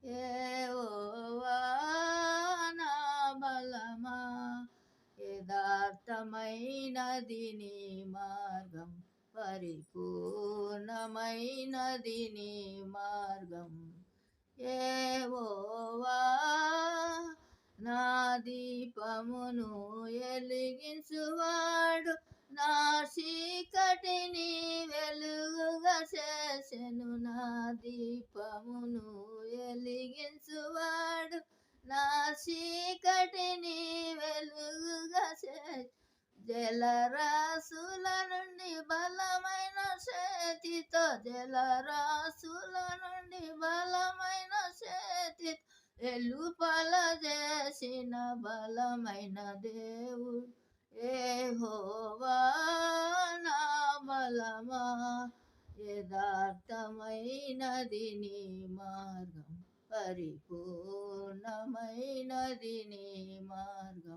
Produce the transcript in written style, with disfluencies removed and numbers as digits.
యెహోవా నా బలమా, యథార్థమైనది నీ మార్గం, పరిపూర్ణమైనది నీ మార్గం. యెహోవా నా దీపమును ఎలిగించువాడు, నా చీకటిని వెలుగుగా చేసెను. నా దీపమును ఎలిగించువాడు, నా చీకటిని వెలుగుగా జలరాశుల నుండి బలమైన చేతితో, జలరాశుల నుండి బలమైన చేతితో ఎలుపల చేసిన బలమైన దేవుడు. యెహోవా నా బలమా, యథార్థమైనది నీ మార్గం, పరిపూర్ణమైనది నీ మార్గం.